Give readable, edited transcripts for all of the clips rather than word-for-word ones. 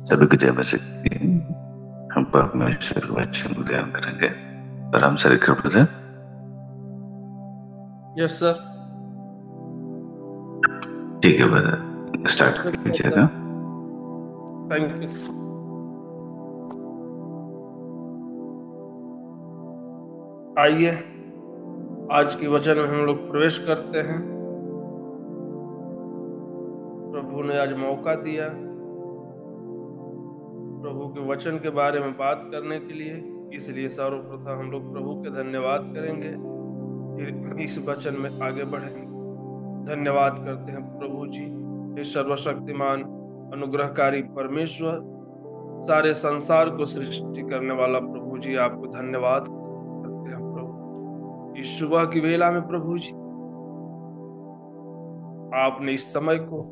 सभी को जय मसीह। हम परमेश्वर वचन को ध्यान करेंगे। आराम से रखिए ब्रदर। Yes sir. ठीक है ब्रदर, स्टार्ट कीजिएगा। Thank you. आइए आज के वचन में हम लोग प्रवेश करते हैं। प्रभु ने आज मौका दिया प्रभु के वचन के बारे में बात करने के लिए, इसलिए सर्वप्रथम हम लोग प्रभु के धन्यवाद करेंगे, फिर इस वचन में आगे बढ़ेंगे। धन्यवाद करते हैं प्रभु जी, हे सर्वशक्तिमान अनुग्रहकारी परमेश्वर, सारे संसार को सृष्टि करने वाला प्रभु जी, आपको धन्यवाद करते हैं प्रभु। इस सुबह की वेला में प्रभु जी आपने इस समय को,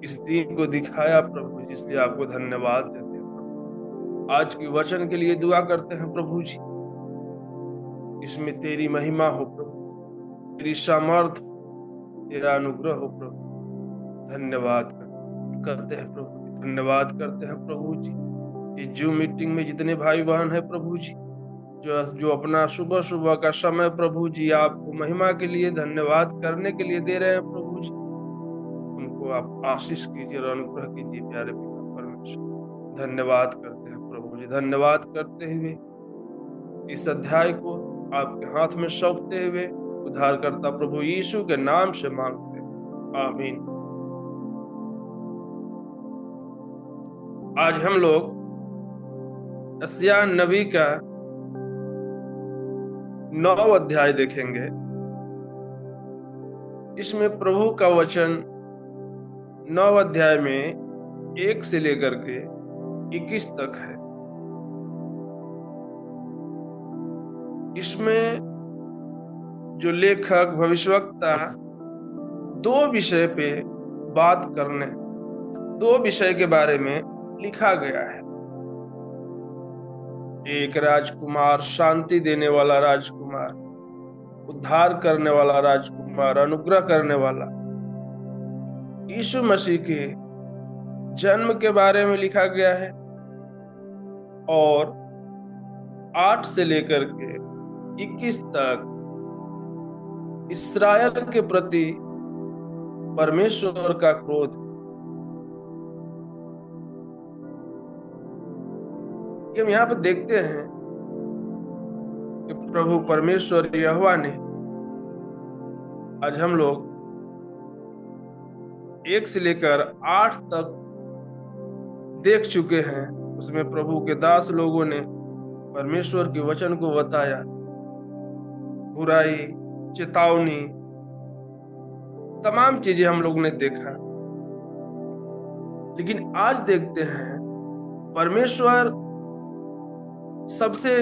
इस दिन को दिखाया प्रभु जी, इसलिए आपको धन्यवाद देते हैं प्रभु। आज की वचन के लिए दुआ करते हैं प्रभु जी, इसमें तेरी महिमा हो प्रभु, तेरी सामर्थ, तेरा अनुग्रह हो प्रभु। धन्यवाद करते हैं प्रभु, धन्यवाद करते हैं प्रभु जी। इस जूम मीटिंग में जितने भाई बहन है प्रभु जी, जो अपना सुबह सुबह का समय प्रभु जी आपको महिमा के लिए, धन्यवाद करने के लिए दे रहे हैं प्रभु जी, उनको आप आशीष कीजिए और अनुग्रह कीजिए प्यारे पिता परमेश्वर। धन्यवाद करते हैं प्रभु जी। धन्यवाद करते हुए इस अध्याय को आपके हाथ में सौंपते हुए उद्धारकर्ता प्रभु यीशु के नाम से मांगते हैं, आमीन। आज हम लोग यशायाह नबी का 9 अध्याय देखेंगे। इसमें प्रभु का वचन 9 अध्याय में 1 से लेकर के 21 तक है। इसमें जो लेखक भविष्यवक्ता 2 विषय पे बात करने, 2 विषय के बारे में लिखा गया है। एक राजकुमार, शांति देने वाला राजकुमार, उद्धार करने वाला राजकुमार, अनुग्रह करने वाला यीशु मसीह के जन्म के बारे में लिखा गया है। और 8 से लेकर के 21 तक इस्राएल के प्रति परमेश्वर का क्रोध। हम यहाँ पर देखते हैं कि प्रभु परमेश्वर यहोवा ने, आज हम लोग 1 से लेकर 8 तक देख चुके हैं। उसमें प्रभु के दास लोगों ने परमेश्वर के वचन को बताया, बुराई, चेतावनी, तमाम चीजें हम लोग ने देखा। लेकिन आज देखते हैं परमेश्वर सबसे,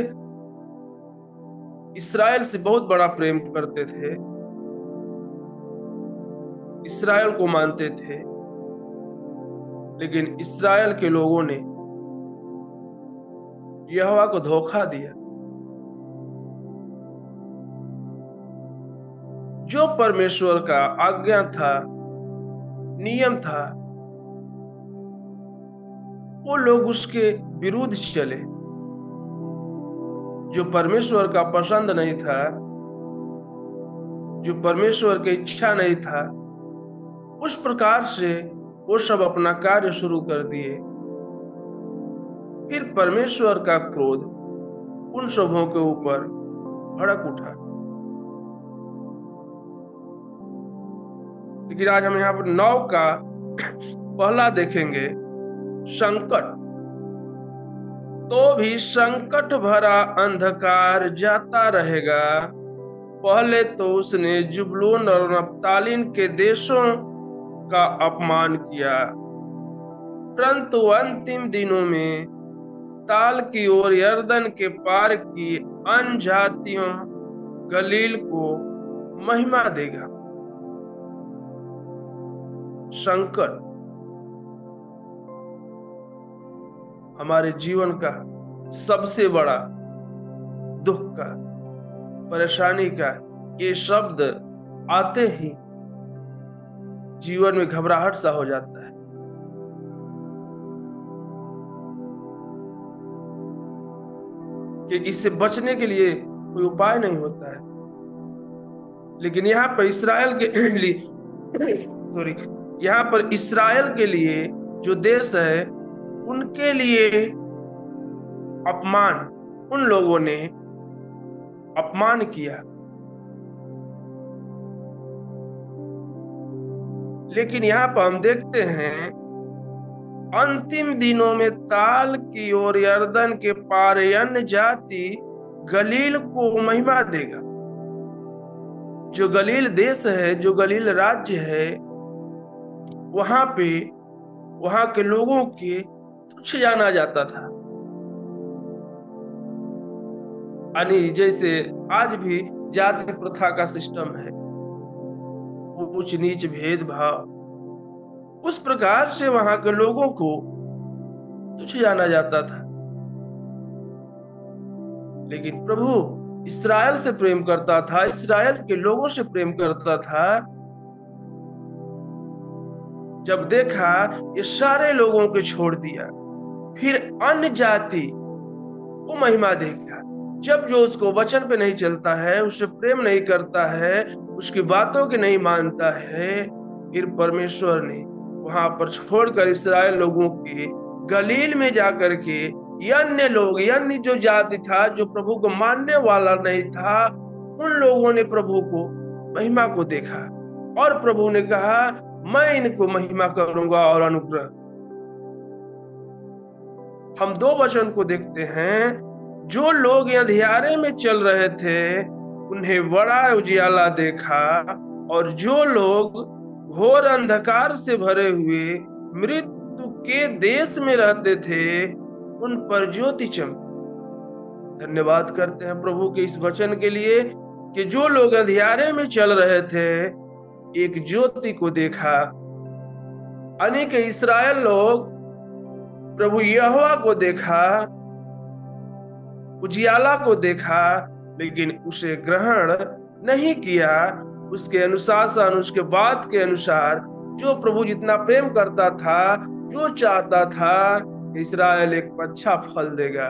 इस्राएल से बहुत बड़ा प्रेम करते थे, इस्राएल को मानते थे, लेकिन इस्राएल के लोगों ने यहोवा को धोखा दिया। जो परमेश्वर का आज्ञा था, नियम था, वो लोग उसके विरुद्ध चले। जो परमेश्वर का पसंद नहीं था, जो परमेश्वर की इच्छा नहीं था, उस प्रकार से वो सब अपना कार्य शुरू कर दिए। फिर परमेश्वर का क्रोध उन सबों के ऊपर भड़क उठा। लेकिन आज हम यहाँ पर 9 का पहला देखेंगे, संकट। तो भी संकट भरा अंधकार जाता रहेगा। पहले तो उसने जुबलून और नप्तालीन के देशों का अपमान किया, परंतु अंतिम दिनों में ताल की ओर यर्दन के पार की अन्य जातियों गलील को महिमा देगा। संकट हमारे जीवन का सबसे बड़ा दुख का, परेशानी का, ये शब्द आते ही जीवन में घबराहट सा हो जाता है। कि इससे बचने के लिए कोई उपाय नहीं होता है। लेकिन यहाँ पर इसराइल के लिए सॉरी, यहाँ पर इसराइल के लिए जो देश है, उनके लिए अपमान, उन लोगों ने अपमान किया। लेकिन यहाँ पर हम देखते हैं अंतिम दिनों में ताल की ओर यरदन के पार अन्य जाति गलील को महिमा देगा। जो गलील देश है, जो गलील राज्य है, वहां पे वहां के लोगों के तुच्छ जाना जाता था। यानी जैसे आज भी जाति प्रथा का सिस्टम है, ऊंच नीच भेदभाव, उस प्रकार से वहां के लोगों को तुच्छ जाना जाता था। लेकिन प्रभु इसराइल से प्रेम करता था, इसराइल के लोगों से प्रेम करता था। जब देखा ये सारे लोगों को छोड़ दिया, फिर अन्य जाति को महिमा देगा। जब जो उसको वचन पे नहीं चलता है, उससे प्रेम नहीं करता है, उसकी बातों के नहीं मानता है, फिर परमेश्वर ने वहां पर छोड़कर इसराइल लोगों के गलील में जाकर के अन्य लोग, अन्य जो जाति था, जो प्रभु को मानने वाला नहीं था, उन लोगों ने प्रभु को महिमा को देखा और प्रभु ने कहा मैं इनको महिमा करूंगा और अनुग्रह। हम दो वचन को देखते हैं, जो लोग अंधियारे में चल रहे थे उन्हें बड़ा उजियाला देखा, और जो लोग घोर अंधकार से भरे हुए मृत्यु के देश में रहते थे उन पर ज्योति चमकी। धन्यवाद करते हैं प्रभु के इस वचन के लिए कि जो लोग अंधियारे में चल रहे थे एक ज्योति को देखा। अनेक इस्राएल लोग प्रभु यहोवा को देखा, उजियाला को देखा, लेकिन उसे ग्रहण नहीं किया। उसके अनुशासन, उसके बात के अनुसार जो प्रभु जितना प्रेम करता था, जो चाहता था इस्राएल एक अच्छा फल देगा।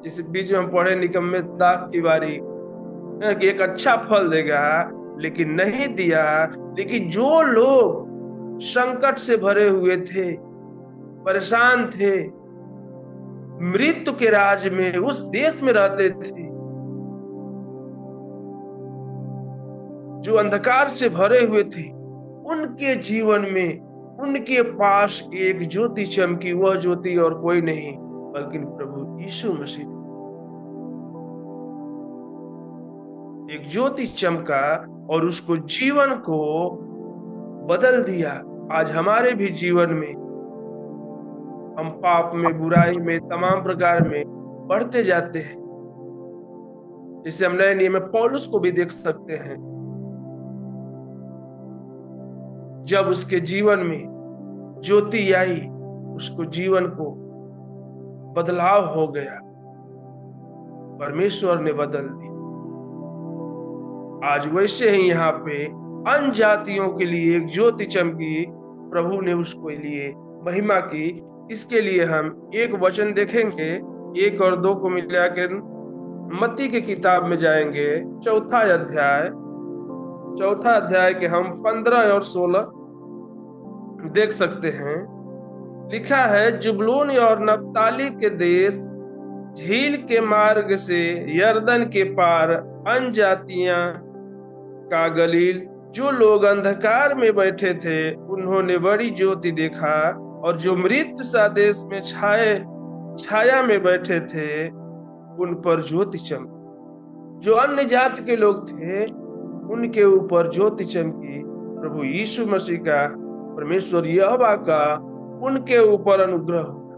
इस बीच में हम पढ़े निकम्मे दाख की बारी कि एक अच्छा फल देगा, लेकिन नहीं दिया। लेकिन जो लोग संकट से भरे हुए थे, परेशान थे, मृत्यु के राज में उस देश में रहते थे, जो अंधकार से भरे हुए थे, उनके जीवन में उनके पास एक ज्योति चमकी। वह ज्योति और कोई नहीं बल्कि प्रभु यीशु मसीह। एक ज्योति चमका और उसको जीवन को बदल दिया। आज हमारे भी जीवन में हम पाप में, बुराई में, तमाम प्रकार में बढ़ते जाते हैं। जैसे हम नए नियम में पौलुस को भी देख सकते हैं, जब उसके जीवन में ज्योति आई, उसको जीवन को बदलाव हो गया, परमेश्वर ने बदल दिया। आज वैसे ही यहाँ पे अन्य जातियों के लिए एक ज्योति चमकी, प्रभु ने उसको लिए महिमा की। इसके लिए हम एक वचन देखेंगे, 1 और 2 को मिलाकर मत्ती की किताब में जाएंगे, चौथा अध्याय के हम 15 और 16 देख सकते हैं। लिखा है, जुबलून और नप्ताली के देश, झील के मार्ग से यरदन के पार अन्य जातियां का गलील, जो लोग अंधकार में बैठे थे उन्होंने बड़ी ज्योति देखा, और जो मृत्यु सा देश में छाया में बैठे थे उन पर ज्योति चमकी। जो अन्य जाति के लोग थे उनके ऊपर ज्योति चमकी। प्रभु यीशु मसीह का, परमेश्वर यहोवा का उनके ऊपर अनुग्रह हुआ।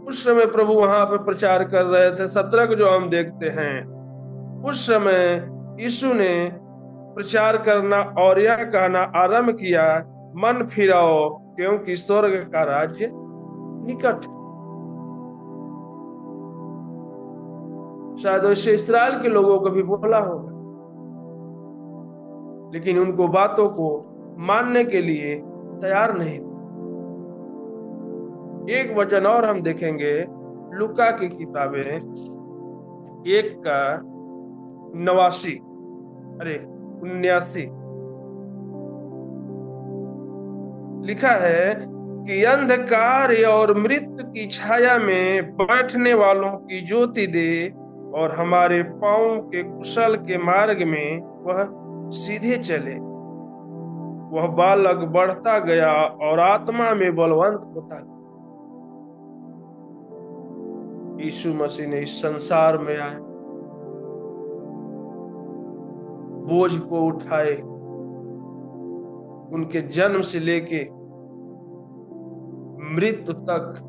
उस समय प्रभु वहां पे प्रचार कर रहे थे। 17 को जो हम देखते हैं, उस समय यीशु ने प्रचार करना और यह कहना आरंभ किया, मन फिराओ क्योंकि स्वर्ग का राज्य निकट। शायद वैसे इस्राएल के लोगों को भी बोला होगा, लेकिन उनको बातों को मानने के लिए तैयार नहीं थे। एक वचन और हम देखेंगे, लूका की किताबें 1:89। लिखा है कि अंधकार और मृत्यु की छाया में बैठने वालों की ज्योति दे, और हमारे पांव के कुशल के मार्ग में वह सीधे चले। वह बालक बढ़ता गया और आत्मा में बलवंत होता गया। यीशु मसीह ने इस संसार में आए, बोझ को उठाए, उनके जन्म से लेके मृत्यु तक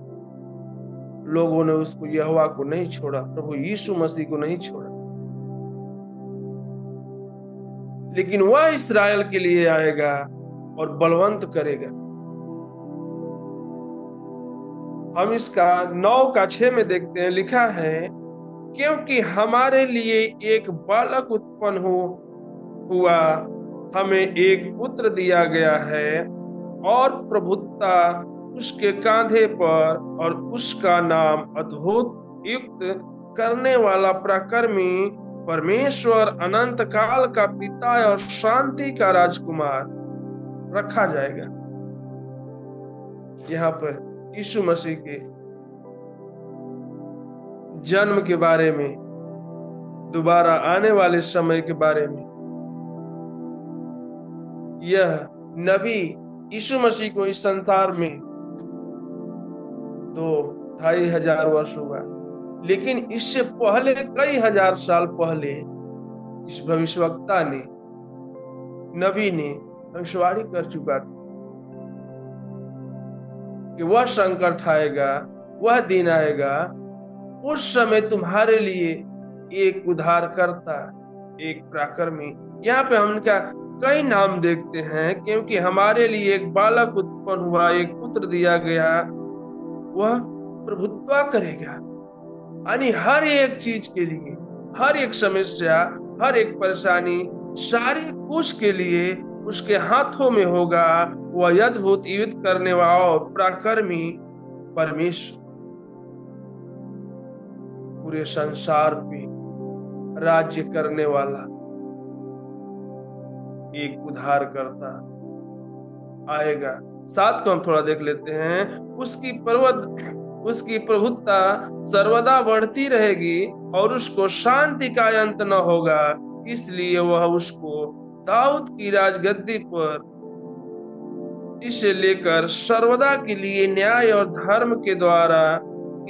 लोगों ने उसको, यहोवा को नहीं छोड़ा, प्रभु यीशु मसीह को नहीं छोड़ा, लेकिन वह इस्राएल के लिए आएगा और बलवंत करेगा। हम इसका 9:6 में देखते हैं, लिखा है क्योंकि हमारे लिए एक बालक उत्पन्न हुआ, हमें एक पुत्र दिया गया है, और प्रभुत्ता उसके कांधे पर, और उसका नाम अद्भुत, युक्त करने वाला, पराक्रमी, परमेश्वर, अनंत काल का पिता और शांति का राजकुमार रखा जाएगा। यहाँ पर यीशु मसीह के जन्म के बारे में, दोबारा आने वाले समय के बारे में, यह नबी यीशु मसीह को इस संसार में 2,500 वर्ष हुआ, लेकिन इससे पहले कई हजार साल पहले इस भविष्यवक्ता ने, नबी ने भविष्यवाणी कर चुका था कि वह संकट आएगा, वह दिन आएगा, उस समय तुम्हारे लिए एक उद्धारकर्ता, एक पराक्रमी। यहाँ पे हम उनका कई नाम देखते हैं, क्योंकि हमारे लिए एक बालक उत्पन्न हुआ, एक पुत्र दिया गया, वह प्रभुत्व करेगा। यानी हर एक चीज के लिए, हर एक समस्या, हर एक परेशानी, सारे कुछ के लिए उसके हाथों में होगा। वह अद्भुत, युद्ध करने वाला और पराक्रमी परमेश्वर, पूरे संसार पे राज्य करने वाला एक उद्धारकर्ता आएगा। साथ को हम थोड़ा देख लेते हैं। उसकी प्रभुत्ता सर्वदा बढ़ती रहेगी, और उसको शांति का अंत न होगा। इसलिए वह उसको दाऊद की राजगद्दी पर इसे लेकर सर्वदा के लिए न्याय और धर्म के द्वारा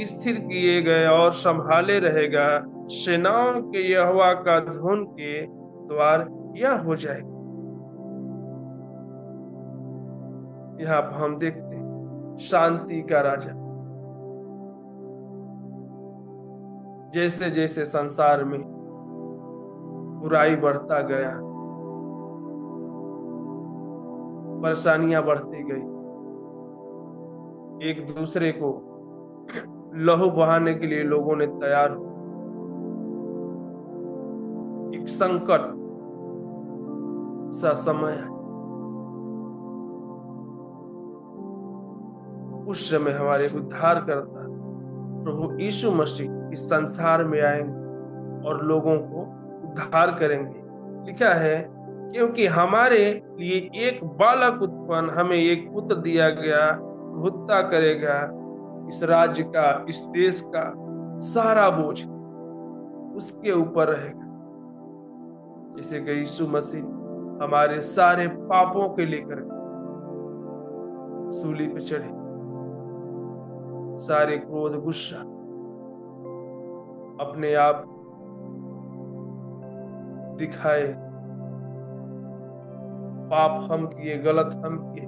स्थिर किए गए और संभाले रहेगा। सेनाओं के यहोवा का धुन के द्वार यह हो जाएगा। यहाँ पर हम देखते हैं शांति का राजा। जैसे जैसे संसार में बुराई बढ़ता गया, परेशानियां बढ़ती गई, एक दूसरे को लहू बहाने के लिए लोगों ने तैयार हो, एक संकट सा समय है। उस समय हमारे उद्धारकर्ता प्रभु यीशु मसीह इस संसार में आएंगे और लोगों को उद्धार करेंगे। लिखा है क्योंकि हमारे लिए एक बालक उत्पन्न, हमें एक पुत्र दिया गया, प्रभुत्ता करेगा। इस राज्य का, इस देश का सारा बोझ उसके ऊपर रहेगा। जैसे कि यीशु मसीह हमारे सारे पापों के लेकर सूली पे चढ़े, सारे क्रोध, गुस्सा, अपने आप दिखाए, पाप हम किए, गलत हम किए,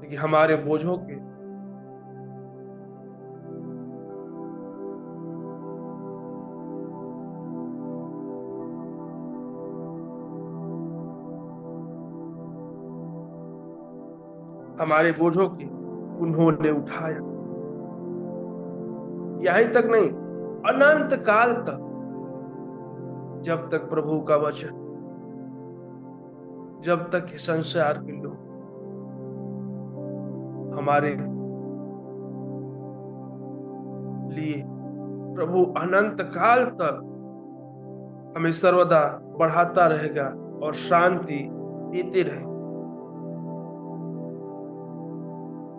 लेकिन हमारे बोझों के उन्होंने उठाया। यहीं तक नहीं, अनंत काल तक, जब तक प्रभु का वचन, जब तक संसार के लोग हमारे लिए प्रभु अनंत काल तक हमें सर्वदा बढ़ाता रहेगा और शांति देते रहेगा।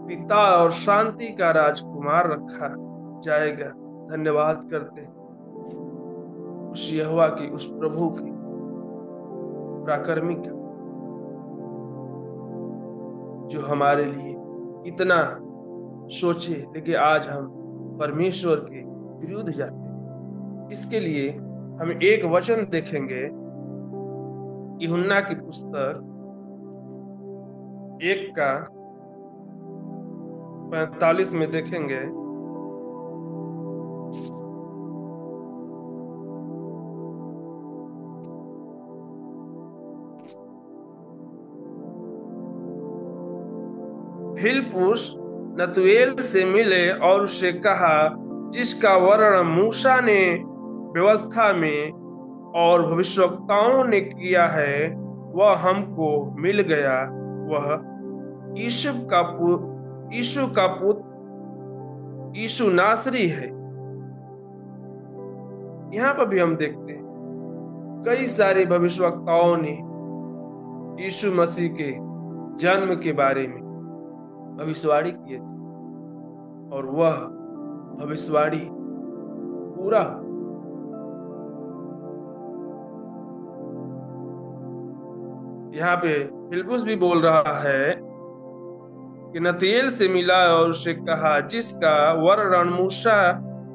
पिता और शांति का राजकुमार रखा जाएगा। धन्यवाद करते हैं उस यहोवा की, उस प्रभु की पराक्रमी का, जो हमारे लिए इतना सोचे लेकिन आज हम परमेश्वर के विरुद्ध जाते हैं। इसके लिए हम एक वचन देखेंगे, यूहन्ना की पुस्तक 1:45 में देखेंगे। फिलिप्पुस नतुएल से मिले और उससे कहा, जिसका वर्णन मूसा ने व्यवस्था में और भविष्यवक्ताओं ने किया है, वह हमको मिल गया। वह यीशु का पुत्र यीशु नासरी है। यहाँ पर भी हम देखते हैं कई सारे भविष्यवक्ताओं ने यीशु मसीह के जन्म के बारे में भविष्यवाणी किए थे और वह भविष्यवाणी पूरा हुआ। यहाँ पे फिलिप्पुस भी बोल रहा है कि नतनेल से मिला और उससे कहा, जिसका वर्णन मूसा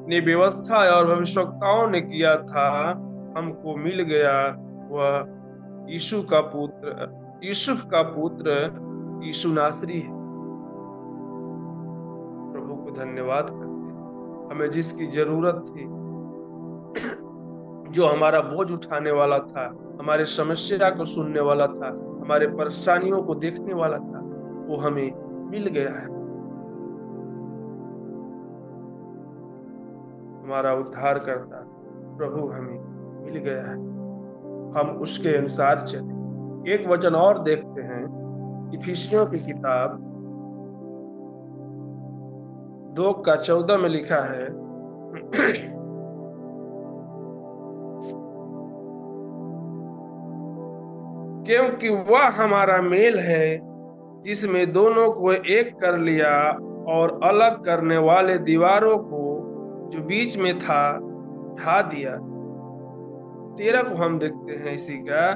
ने व्यवस्था और भविष्यवक्ताओं ने किया था, हमको मिल गया। वह यूसुफ का पुत्र यीशु नासरी है। प्रभु को धन्यवाद करते हैं। हमें जिसकी जरूरत थी, जो हमारा बोझ उठाने वाला था, हमारे समस्या को सुनने वाला था, हमारे परेशानियों को देखने वाला था, वो हमें मिल गया है। हमारा उद्धारकर्ता प्रभु हमें मिल गया है। हम उसके अनुसार चले। एक वचन और देखते हैं, इफिसियों की किताब 2:14 में लिखा है, क्योंकि वह हमारा मेल है, जिसमें दोनों को एक कर लिया और अलग करने वाले दीवारों को जो बीच में था ढा दिया। 13 को हम देखते हैं इसी का,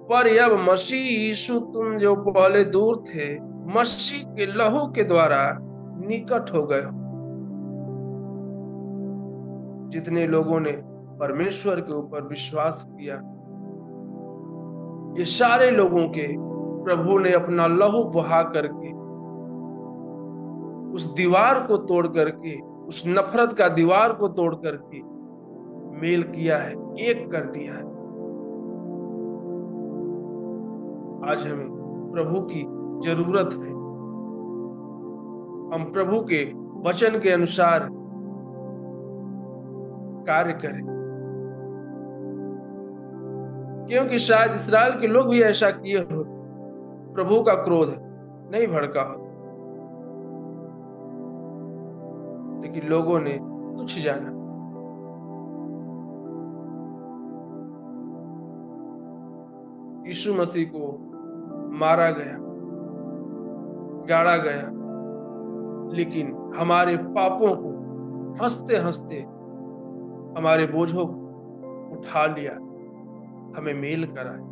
पर अब मसीह यीशु, तुम जो पहले दूर थे, मसीह के लहू के द्वारा निकट हो गए हो। जितने लोगों ने परमेश्वर के ऊपर विश्वास किया, ये सारे लोगों के प्रभु ने अपना लहू बहा करके उस दीवार को तोड़ करके, उस नफरत का दीवार को तोड़ करके मेल किया है, एक कर दिया है। आज हमें प्रभु की जरूरत है। हम प्रभु के वचन के अनुसार कार्य करें, क्योंकि शायद इस्राएल के लोग भी ऐसा किए होते, प्रभु का क्रोध नहीं भड़का होता, लेकिन लोगों ने तुच्छ जाना। यीशु मसीह को मारा गया, गाड़ा गया, लेकिन हमारे पापों को हंसते हंसते हमारे बोझों को उठा लिया, हमें मेल कराया।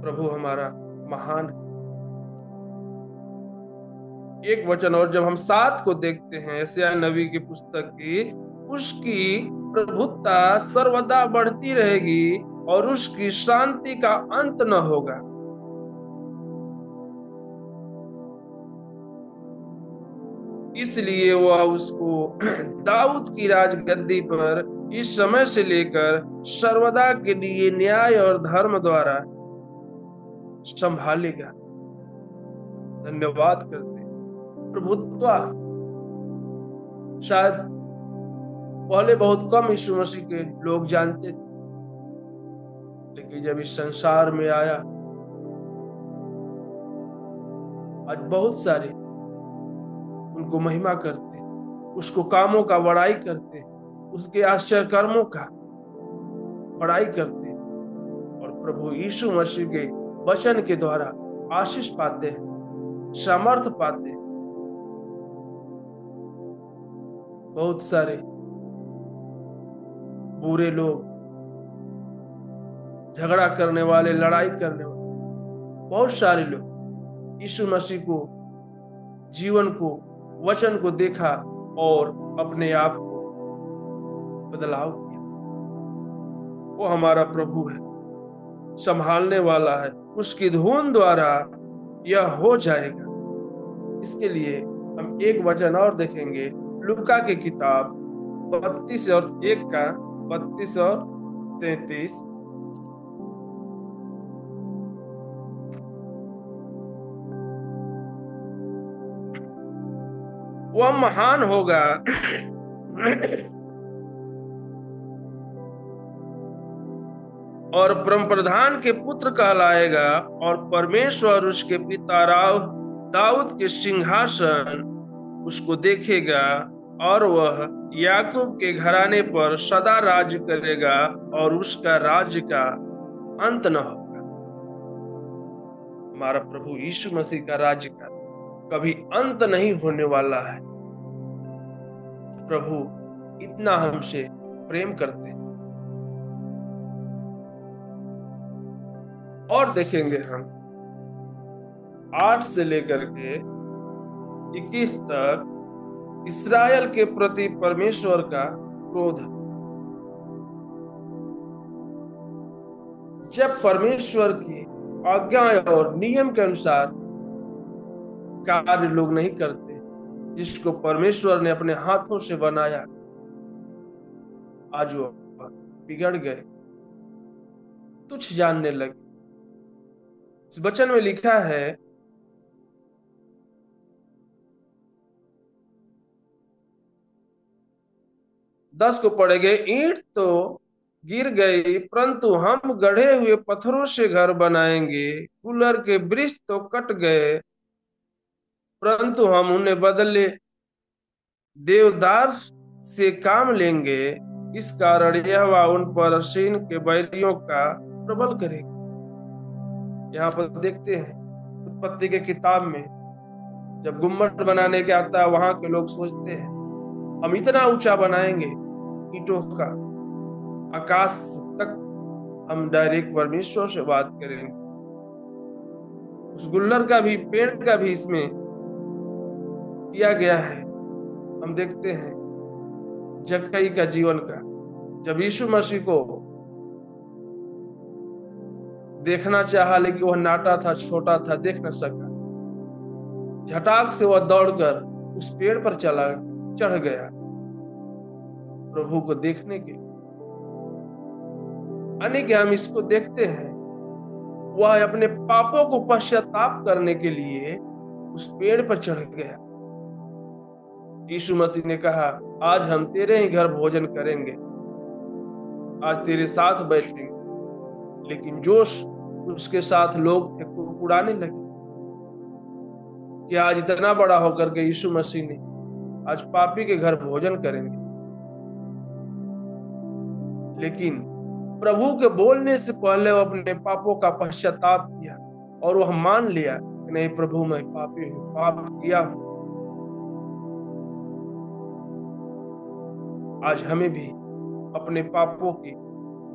प्रभु हमारा महान। एक वचन और जब हम 7 को देखते हैं, यशायाह नबी की पुस्तक की, उसकी प्रभुता सर्वदा बढ़ती रहेगी और उसकी शांति का अंत न होगा। इसलिए वह उसको दाऊद की राजगद्दी पर इस समय से लेकर सर्वदा के लिए न्याय और धर्म द्वारा संभालेगा। धन्यवाद करते हैं। प्रभुत्व शायद पहले बहुत कम यीशु मसीह के लोग जानते थे, लेकिन जब इस संसार में आया, आज बहुत सारे उनको महिमा करते, उसको कामों का बड़ाई करते, उसके आश्चर्य कर्मों का बड़ाई करते और प्रभु यीशु मसीह के वचन के द्वारा आशीष पाते हैं, सामर्थ पाते हैं। बहुत सारे बुरे लोग, झगड़ा करने वाले, लड़ाई करने वाले, बहुत सारे लोग यीशु मसीह को, जीवन को, वचन को देखा और अपने आप को बदलाव किया। वो हमारा प्रभु है, संभालने वाला है, उसकी धुन द्वारा यह हो जाएगा। इसके लिए हम एक वचन और देखेंगे, लूका की किताब 32 और 1 का 32 और 33। वह महान होगा और परम प्रधान के पुत्र कहलाएगा और परमेश्वर उसके पिता दाऊद के सिंहासन उसको देखेगा और वह याकूब के घराने पर सदा राज्य करेगा और उसका राज्य का अंत न होगा। हमारा प्रभु यीशु मसीह का राज्य का कभी अंत नहीं होने वाला है। प्रभु इतना हमसे प्रेम करते हैं। और देखेंगे हम 8 से लेकर के 21 तक इस्राएल के प्रति परमेश्वर का क्रोध। जब परमेश्वर की आज्ञा और नियम के अनुसार कार्य लोग नहीं करते, जिसको परमेश्वर ने अपने हाथों से बनाया, आज वो बिगड़ गए, तुच्छ जानने लगे। इस वचन में लिखा है, दस को पढ़ेंगे, ईंट तो गिर गई परंतु हम गढ़े हुए पत्थरों से घर बनाएंगे, गुलर के वृक्ष तो कट गए परंतु हम उन्हें बदले देवदार से काम लेंगे। इस कारण यहोवा उन पर सीन के बैरियों का प्रबल करेगा। यहाँ पर देखते हैं उत्पत्ति के किताब में, जब गुम्मट बनाने के आता है, वहां के लोग सोचते हैं हम इतना ऊंचा बनाएंगे ईंटों का, आकाश तक हम डायरेक्ट परमेश्वर से बात करेंगे। उस गुल्लर का भी, पेड़ का भी इसमें किया गया है। हम देखते हैं जक्कई का जीवन का, जब यीशु मसीह को देखना चाहा लेकिन वह नाटा था, छोटा था, देख न सका, झटाक से वह दौड़कर उस पेड़ पर चढ़ गया प्रभु को देखने के लिए। अनेक हम इसको देखते हैं, वह अपने पापों को पश्चाताप करने के लिए उस पेड़ पर चढ़ गया। यीशु मसीह ने कहा, आज हम तेरे ही घर भोजन करेंगे, आज तेरे साथ बैठेंगे। लेकिन जो उसके साथ लोग थे कुड़कुड़ाने लगे कि आज इतना बड़ा होकर के यीशु मसीह ने आज पापी के घर भोजन करेंगे। लेकिन प्रभु के बोलने से पहले वो अपने पापों का पश्चाताप किया और वह मान लिया कि नहीं प्रभु, मैं पापी हूं, पाप किया हूं। आज हमें भी अपने पापों की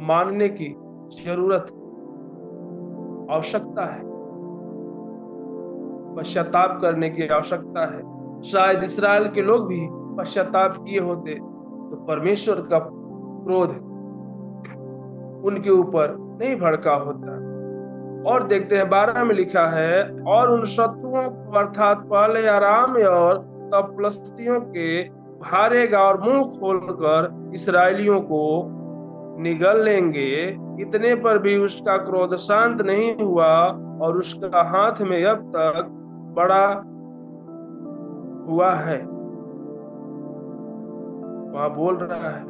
मानने की जरूरत, आवश्यकता है, पश्चाताप करने की आवश्यकता है। शायद इस्राएल के लोग भी पश्चाताप किए होते तो परमेश्वर का क्रोध उनके ऊपर नहीं भड़का होता। और देखते हैं 12 में लिखा है, और उन शत्रुओं को अर्थात पहले आराम और तब फिलिस्तियों के हारेगा और मुंह खोलकर इसराइलियों को निगल लेंगे। इतने पर भी उसका क्रोध शांत नहीं हुआ और उसका हाथ में अब तक बड़ा हुआ है। वहां बोल रहा है,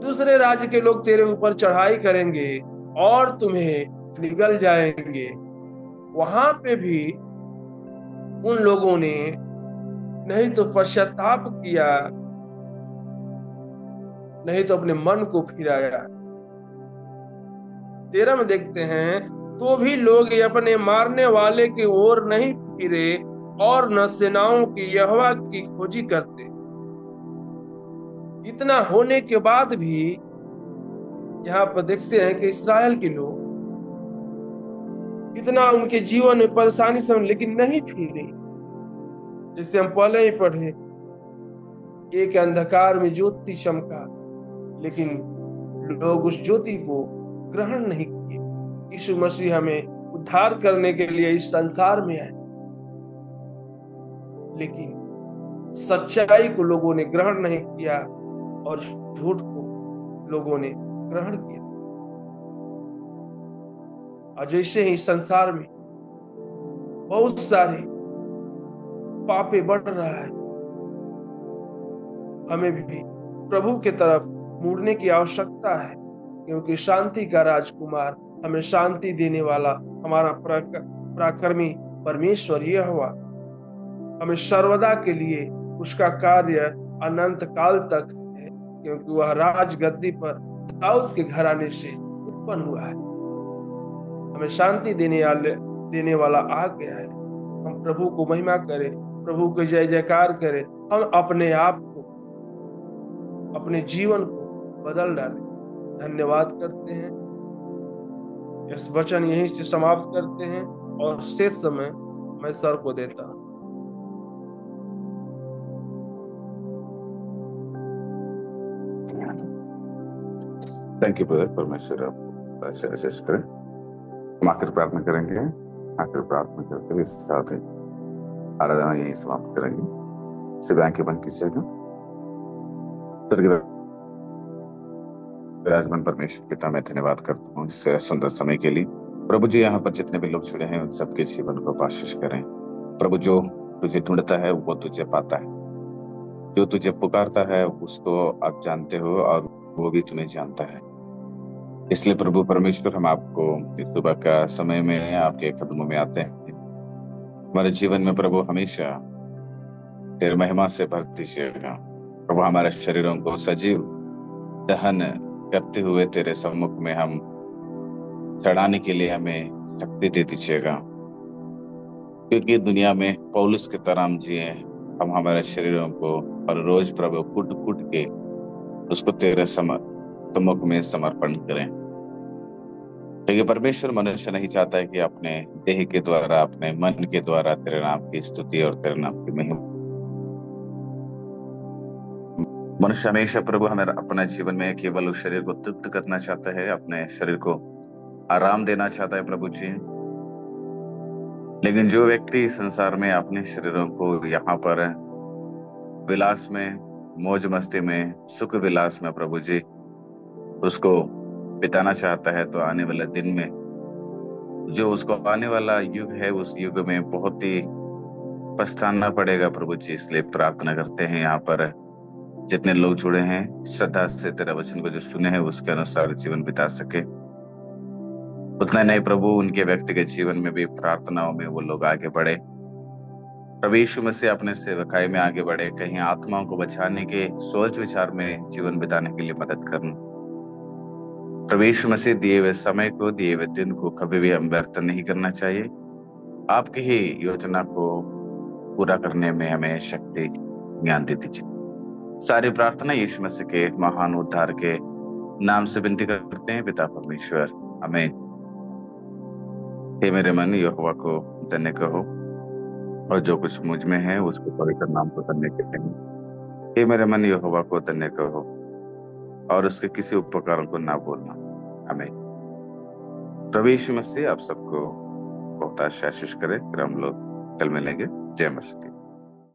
दूसरे राज्य के लोग तेरे ऊपर चढ़ाई करेंगे और तुम्हें निगल जाएंगे। वहां पे भी उन लोगों ने नहीं तो पश्चाताप किया, नहीं तो अपने मन को फिराया। 13 में देखते हैं, तो भी लोग अपने मारने वाले की ओर नहीं फिरे और न सेनाओं की यहोवा की खोजी करते। इतना होने के बाद भी यहाँ पर देखते हैं कि इस्राएल के लोग इतना उनके जीवन में परेशानी से लेकिन नहीं फिरे। जैसे हम पहले ही पढ़े, एक अंधकार में ज्योति चमका, लेकिन लोग उस ज्योति को ग्रहण नहीं किए। यीशु मसीह हमें उद्धार करने के लिए इस संसार में आए, लेकिन सच्चाई को लोगों ने ग्रहण नहीं किया और झूठ को लोगों ने ग्रहण किया। और जैसे ही संसार में बहुत सारे पापे बढ़ रहा है, हमें भी प्रभु की तरफ मुड़ने की आवश्यकता है, क्योंकि शांति का राजकुमार, हमें शांति देने वाला हमारा पराक्रमी परमेश्वर यहोवा हमें सर्वदा के लिए उसका कार्य अनंत काल तक है, क्योंकि वह राजगद्दी पर दाऊद के घराने से उत्पन्न हुआ है। हमें शांति देने वाला आ गया है। हम प्रभु को महिमा करें, प्रभु को जय जयकार करें। हम अपने आप को, अपने जीवन को बदल डालें। धन्यवाद करते हैं। इस वचन यहीं से समाप्त करते हैं और शेष समय मैं सर को देता हूं। Thank you brother. परमेश्वर आपको ऐसे आशीष करें। हम आखिर प्रार्थना करेंगे। आखिर प्रार्थना करते हुए साथ ही आराधना यहीं समाप्त करेंगे। सिर्फ आंखें बंद कीजिएगा। विराजमान परमेश्वर पिता, मैं धन्यवाद करता हूँ इस सुंदर समय के लिए। प्रभु जी, यहाँ पर जितने भी लोग जुड़े हैं उन सबके जीवन को आशीष करें। प्रभु, जो तुझे ढूंढता है वो तुझे पाता है, जो तुझे पुकारता है उसको आप जानते हो और वो भी तुम्हें जानता है। इसलिए प्रभु परमेश्वर, हम आपको इस सुबह का समय में आपके कदमों में आते हैं। हमारे जीवन में प्रभु हमेशा तेरे महिमा से भर दीजिएगा। प्रभु, हमारे शरीरों को सजीव दहन करते हुए तेरे सम्मुख में हम चढ़ाने के लिए हमें शक्ति दे दीजिएगा, क्योंकि दुनिया में पौलुस की तरह हम जिए, हम हमारे शरीरों को हर रोज प्रभु कूट कूट के उसको तेरे सम्मुख में समर्पण करें। लेकिन परमेश्वर, मनुष्य नहीं चाहता है कि अपने देह के द्वारा, अपने मन के द्वारा तेरे नाम की स्तुति और तेरे नाम की महिमा। मनुष्य हमेशा प्रभु हमें अपने जीवन में केवल उस शरीर को तृप्त करना चाहता है, अपने शरीर को आराम देना चाहता है प्रभु जी। लेकिन जो व्यक्ति संसार में अपने शरीरों को यहाँ पर विलास में, मौज मस्ती में, सुख विलास में प्रभु जी उसको बिताना चाहता है, तो आने वाले दिन में, जो उसको आने वाला युग है, उस युग में बहुत ही पछताना पड़ेगा प्रभु जी। इसलिए प्रार्थना करते हैं यहाँ पर जितने लोग जुड़े हैं, श्रद्धा से तेरा वचन को जो सुने हैं उसके अनुसार जीवन बिता सके। उतना नहीं प्रभु, उनके व्यक्तिगत जीवन में भी प्रार्थनाओं में वो लोग आगे बढ़े। प्रभु यीशु मसीह अपने सेवकाई में आगे बढ़े, कहीं आत्माओं को बचाने के सोच विचार में जीवन बिताने के लिए मदद करना। प्रभु यीशु मसीह, दिए हुए समय को, दिए हुए दिन को कभी भी हम व्यर्थ नहीं करना चाहिए। आपकी ही योजना को पूरा करने में हमें शक्ति, ज्ञान दे दीजिए। सारी प्रार्थना यीशु मसीह के महान उद्धार के नाम से विनती करते हैं पिता परमेश्वर, आमीन। हे मेरे मन, यहोवा को धन्य कहो और जो कुछ मुझ में है उसको पवित्र नाम को धन्य कहते हैं। हे मेरे मन, यहोवा को धन्य कहो और उसके किसी उपकार को ना भूलना। आमीन। प्रभु यीशु मसीह आप सबको बहुत आशीष करे। फिर हम लोग कल मिलेंगे। जय मसीह।